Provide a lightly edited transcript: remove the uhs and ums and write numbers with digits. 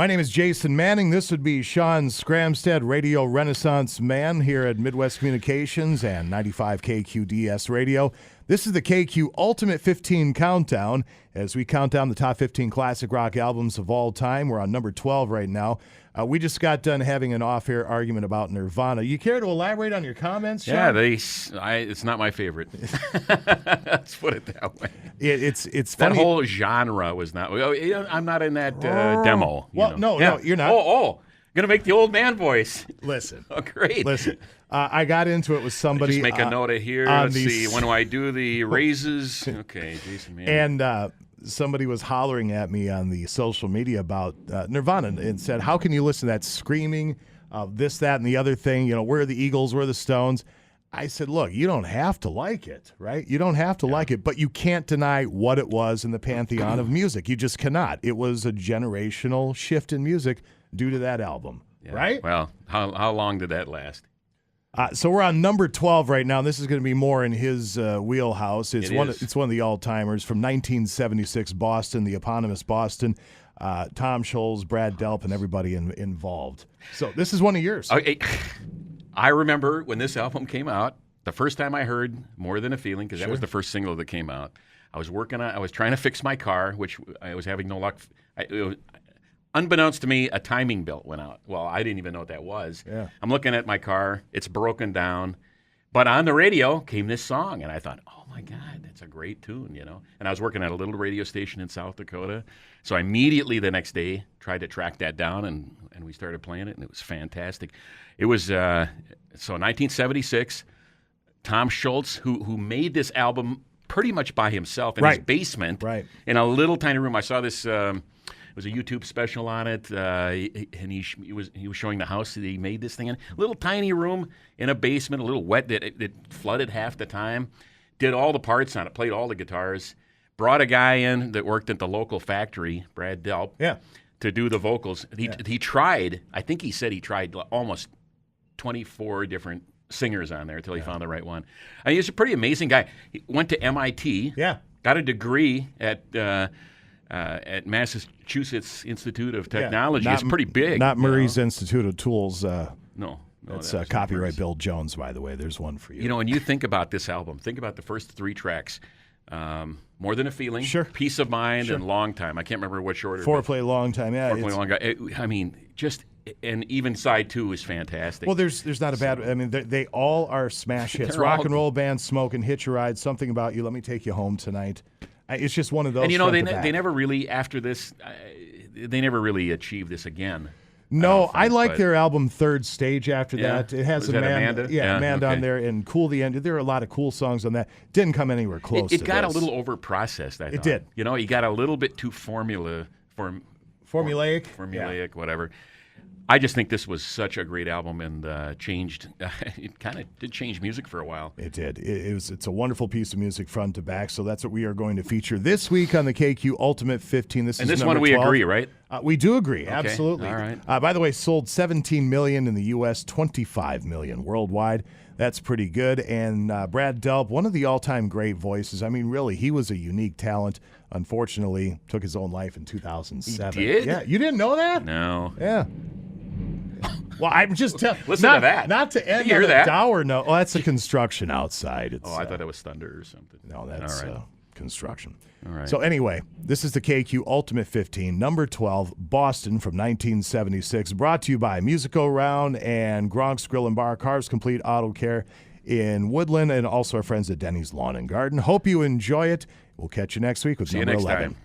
My name is Jason Manning. This would be Sean Scramstead, Radio Renaissance Man here at Midwest Communications and 95 KQDS Radio. This is the KQ Ultimate 15 Countdown as we count down the top 15 classic rock albums of all time. We're on number 12 right now. We just got done having an off-air argument about Nirvana. You care to elaborate on your comments, Sean? Yeah, it's not my favorite. Let's put it that way. It's that funny. whole genre was not. I'm not in that demo. Well, no, you're not. Gonna make the old man voice. Listen. Oh, great. Listen. I got into it with somebody. Just make a note of here. Let's see. When do I do the raises? Okay, Jason Manning. And somebody was hollering at me on the social media about Nirvana and said, how can you listen to that screaming of this, that, and the other thing? You know, where are the Eagles? Where are the Stones? I said, look, you don't have to like it, right? You don't have to like it, but you can't deny what it was in the pantheon of music. You just cannot. It was a generational shift in music due to that album, right? Well, how long did that last? So we're on number 12 right now. This is going to be more in his wheelhouse. It's one of the all-timers from 1976 Boston, the eponymous Boston. Tom Scholz, Brad Delp, and everybody involved. So this is one of yours. I remember when this album came out, the first time I heard More Than a Feeling, because that was the first single that came out. I was trying to fix my car, which I was having no luck. Unbeknownst to me, a timing belt went out. Well, I didn't even know what that was. Yeah. I'm looking at my car. It's broken down. But on the radio came this song, and I thought, oh, my God, that's a great tune, you know. And I was working at a little radio station in South Dakota. So I immediately the next day tried to track that down, and we started playing it, and it was fantastic. It was, so 1976, Tom Scholz, who made this album pretty much by himself in his basement in a little tiny room. I saw this... It was a YouTube special on it, and he was showing the house that he made this thing in. A little tiny room in a basement, a little wet that flooded half the time. Did all the parts on it, played all the guitars. Brought a guy in that worked at the local factory, Brad Delp, to do the vocals. He tried, I think he said he tried almost 24 different singers on there until he found the right one. I mean, he's a pretty amazing guy. He went to MIT, got a degree at Massachusetts Institute of Technology. It's pretty big. Not Murray's Institute of Tools. No. That's copyright Bill Jones, by the way. There's one for you. You know, when you think about this album, think about the first three tracks. More Than a Feeling, Peace of Mind, and Long Time. I can't remember which order. Foreplay, Long Time, Foreplay, Long Time. I mean, and even side two is fantastic. Well, there's not a bad. I mean, they all are smash hits. Rock and Roll Band, Smokin', Hitch a Ride, Something About You, Let Me Take You Home Tonight. It's just one of those. And you know, they never really, after this, they never really achieved this again. No, I like their album Third Stage after that. It has Amanda? Amanda on there, and Cool the End. There are a lot of cool songs on that. Didn't come anywhere close. It got a little over-processed, I thought. It did. You know, you got a little bit too formulaic. Whatever. I just think this was such a great album and changed. It kind of did change music for a while. It did. It's a wonderful piece of music front to back. So that's what we are going to feature this week on the KQ Ultimate 15. This is one we 12. agree, right? We do agree. Okay. Absolutely. All right. By the way, sold 17 million in the U.S., 25 million worldwide. That's pretty good. And Brad Delp, one of the all-time great voices. I mean, really, he was a unique talent. Unfortunately, took his own life in 2007. He did? Yeah. You didn't know that? No. Yeah. Well, I'm just telling. Listen to that. Not to end on a dour note. Oh, that's a construction outside. I thought it was thunder or something. No, that's construction. All right. So anyway, this is the KQ Ultimate 15, number 12, Boston from 1976, brought to you by Musico Round and Gronk's Grill and Bar, Cars Complete Auto Care in Woodland, and also our friends at Denny's Lawn and Garden. Hope you enjoy it. We'll catch you next week with number 11. See you next time.